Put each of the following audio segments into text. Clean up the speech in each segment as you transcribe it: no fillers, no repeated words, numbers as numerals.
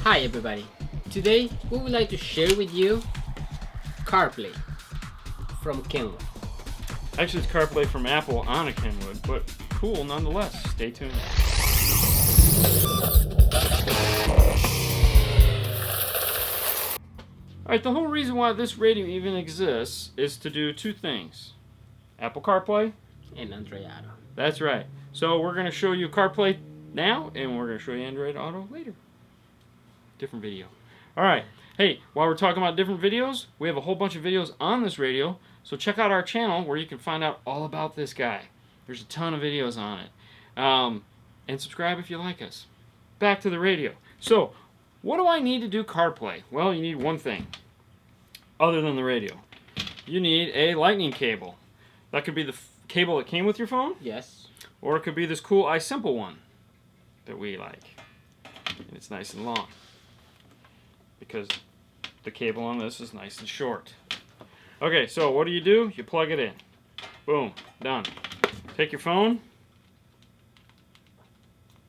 Hi everybody, today we would like to share with you Carplay from Kenwood. Actually, it's Carplay from Apple on a Kenwood, but cool nonetheless. Stay tuned. Alright, the whole reason why this radio even exists is to do two things. Apple CarPlay And Android Auto. That's right. So we're going to show you CarPlay now, and we're going to show you Android Auto later. Different video. Alright, hey, while we're talking about different videos, we have a whole bunch of videos on this radio, so check out our channel where you can find out all about this guy. There's a ton of videos on it. And subscribe if you like us. Back to the radio. So, what do I need to do CarPlay? Well, you need one thing, other than the radio. You need a lightning cable. That could be the cable that came with your phone. Yes. Or it could be this cool iSimple one that we like. And it's nice and long, because the cable on this is nice and short. Okay, so what do? You plug it in. Boom, done. Take your phone,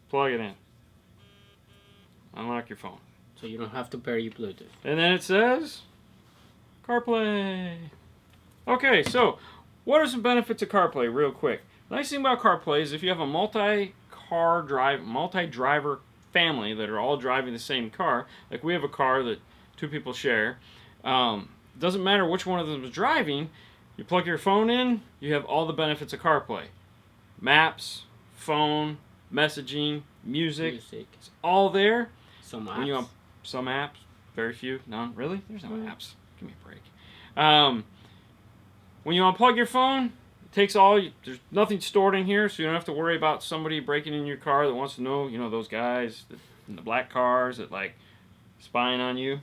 plug it in. Unlock your phone. So you don't have to pair your Bluetooth. And then it says CarPlay. Okay, so what are some benefits of CarPlay real quick? The nice thing about CarPlay is if you have a multi-driver family that are all driving the same car, like we have a car that two people share, doesn't matter which one of them is driving, you plug your phone in, you have all the benefits of CarPlay. Maps, phone, messaging, music. It's all there. Some apps. When you some apps, very few, none. Really? There's no apps. Give me a break. When you unplug your phone, it takes there's nothing stored in here, so you don't have to worry about somebody breaking in your car that wants to know, those guys in the black cars that like spying on you.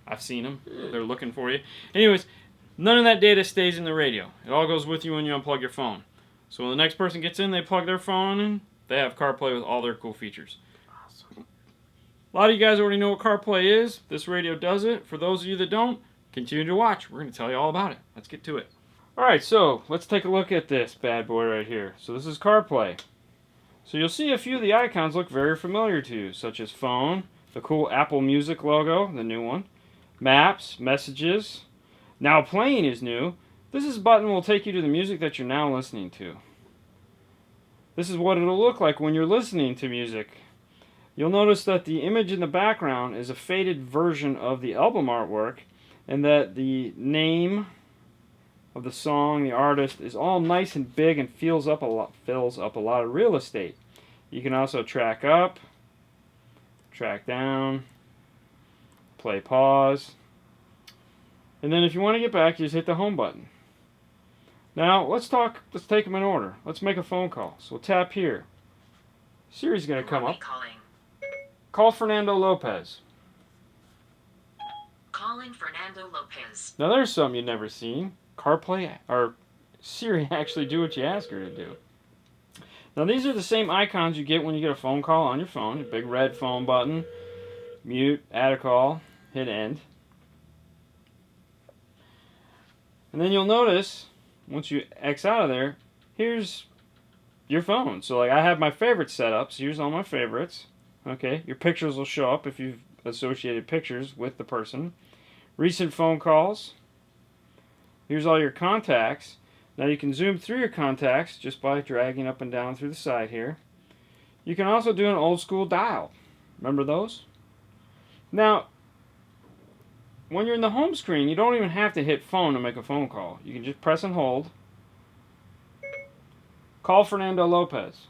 I've seen them. They're looking for you. Anyways, none of that data stays in the radio. It all goes with you when you unplug your phone. So when the next person gets in, they plug their phone in, they have CarPlay with all their cool features. Awesome. A lot of you guys already know what CarPlay is. This radio does it. For those of you that don't, continue to watch. We're going to tell you all about it. Let's get to it. Alright, so let's take a look at this bad boy right here. So this is CarPlay. So you'll see a few of the icons look very familiar to you, such as phone, the cool Apple Music logo, the new one, maps, messages. Now playing is new. This button will take you to the music that you're now listening to. This is what it'll look like when you're listening to music. You'll notice that the image in the background is a faded version of the album artwork, and that the name of the song, the artist, is all nice and big and fills up a lot of real estate. You can also track up, track down, play pause, and then if you want to get back, you just hit the home button. Now let's take them in order. Let's make a phone call. So we'll tap here. Siri's going to come up. Call Fernando Lopez. Calling Fernando Lopez. Now there's something you've never seen. CarPlay or Siri actually do what you ask her to do. Now these are the same icons you get when you get a phone call on your phone. A big red phone button, mute, add a call, hit end. And then you'll notice, once you X out of there, here's your phone. So like I have my favorites set up, so here's all my favorites. Okay, your pictures will show up if you've associated pictures with the person. Recent phone calls. Here's all your contacts. Now you can zoom through your contacts just by dragging up and down through the side here. You can also do an old school dial. Remember those? Now, when you're in the home screen, you don't even have to hit phone to make a phone call. You can just press and hold. Call Fernando Lopez.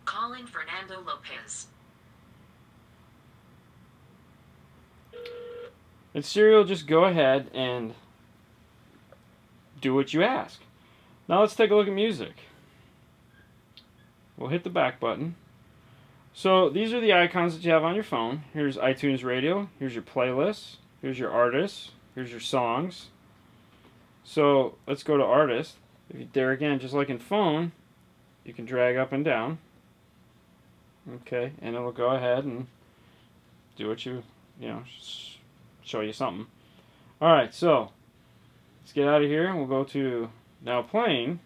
Calling Fernando Lopez. And Siri will just go ahead and do what you ask. Now let's take a look at music. We'll hit the back button. So these are the icons that you have on your phone. Here's iTunes Radio. Here's your playlists. Here's your artists. Here's your songs. So let's go to artists. There again, just like in phone, you can drag up and down. Okay, and it'll go ahead and do what show you something. Alright, so let's get out of here and we'll go to now playing.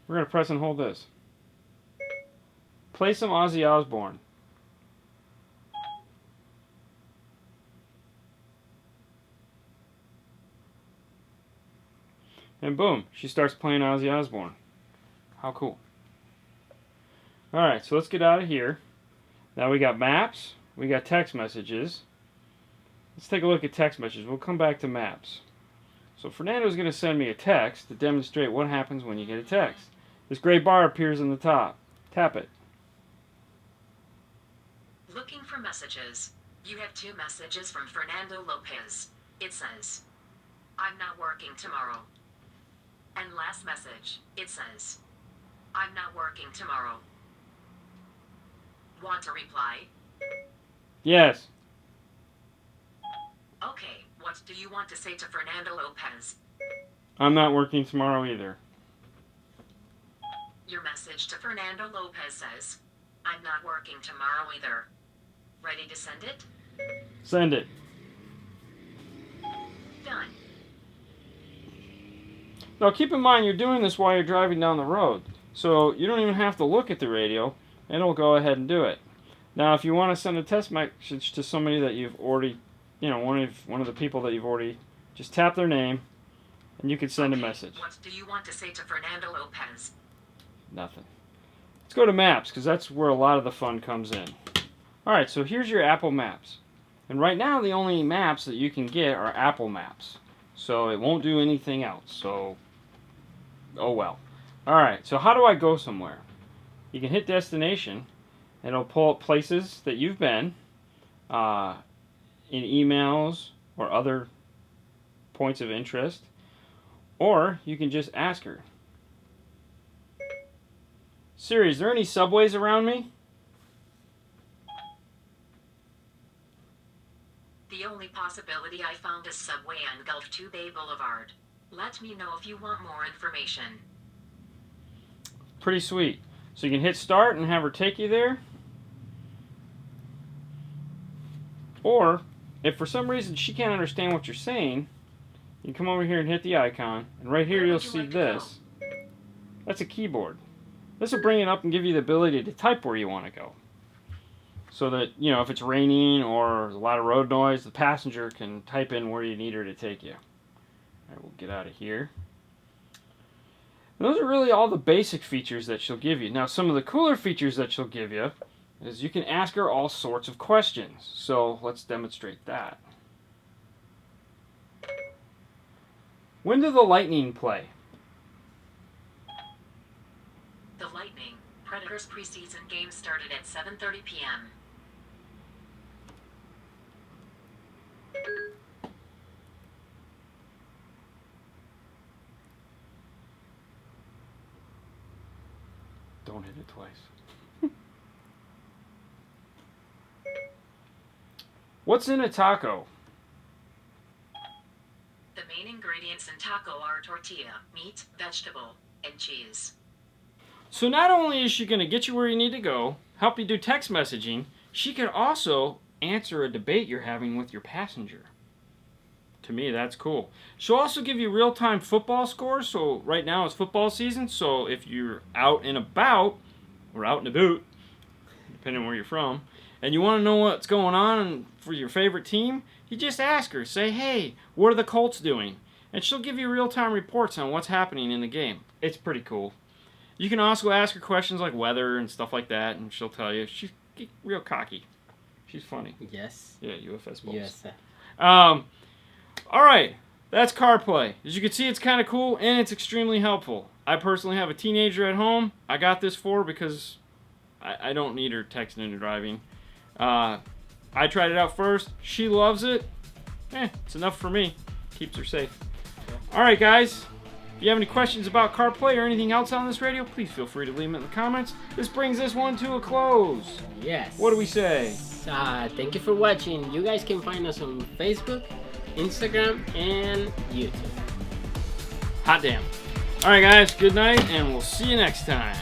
We're going to press and hold this. Play some Ozzy Osbourne. And boom, she starts playing Ozzy Osbourne. How cool. Alright, so let's get out of here. Now we got maps, we got text messages. Let's take a look at text messages. We'll come back to maps. So Fernando's going to send me a text to demonstrate what happens when you get a text. This gray bar appears on the top. Tap it. Looking for messages. You have 2 messages from Fernando Lopez. It says, I'm not working tomorrow. And last message, it says, I'm not working tomorrow. Want to reply? Yes. Okay, what do you want to say to Fernando Lopez? I'm not working tomorrow either. Your message to Fernando Lopez says, I'm not working tomorrow either. Ready to send it? Send it. Done. Now keep in mind you're doing this while you're driving down the road. So you don't even have to look at the radio, and it'll go ahead and do it. Now if you want to send a text message to somebody that you've already, one of the people that you've already, just tap their name, and you can send a message. What do you want to say to Fernando Lopez? Nothing. Let's go to Maps, because that's where a lot of the fun comes in. Alright, so here's your Apple Maps. And right now the only maps that you can get are Apple Maps. So it won't do anything else. So, oh well. Alright, so how do I go somewhere? You can hit destination, and it'll pull up places that you've been, in emails or other points of interest. Or you can just ask her, Siri, is there any subways around me? The only possibility I found is Subway on Gulf 2 Bay Boulevard. Let me know if you want more information. Pretty sweet. So you can hit start and have her take you there. Or, if for some reason she can't understand what you're saying, you can come over here and hit the icon. And right here you'll see this. That's a keyboard. This will bring it up and give you the ability to type where you want to go. So that, if it's raining or a lot of road noise, the passenger can type in where you need her to take you. Alright, we'll get out of here. And those are really all the basic features that she'll give you. Now, some of the cooler features that she'll give you is you can ask her all sorts of questions. So, let's demonstrate that. When do the Lightning play? The Lightning, Predators preseason game started at 7:30 p.m. Don't hit it twice. What's in a taco? The main ingredients in taco are tortilla, meat, vegetable, and cheese. So not only is she going to get you where you need to go, help you do text messaging, she can also answer a debate you're having with your passenger. To me, that's cool. She'll also give you real-time football scores. So right now it's football season. So if you're out and about, or out and about, depending on where you're from, and you want to know what's going on for your favorite team, you just ask her. Say, hey, what are the Colts doing? And she'll give you real-time reports on what's happening in the game. It's pretty cool. You can also ask her questions like weather and stuff like that, and she'll tell you. She's real cocky. She's funny. Yes. Yeah, UFS balls. Yes. Alright, that's CarPlay. As you can see, it's kind of cool, and it's extremely helpful. I personally have a teenager at home. I got this for her because I don't need her texting and driving. I tried it out first. She loves it. It's enough for me. Keeps her safe. Alright, guys. If you have any questions about CarPlay or anything else on this radio, please feel free to leave them in the comments. This brings this one to a close. Yes. What do we say? Thank you for watching. You guys can find us on Facebook, Instagram, and YouTube. Hot damn. Alright guys, good night, and we'll see you next time.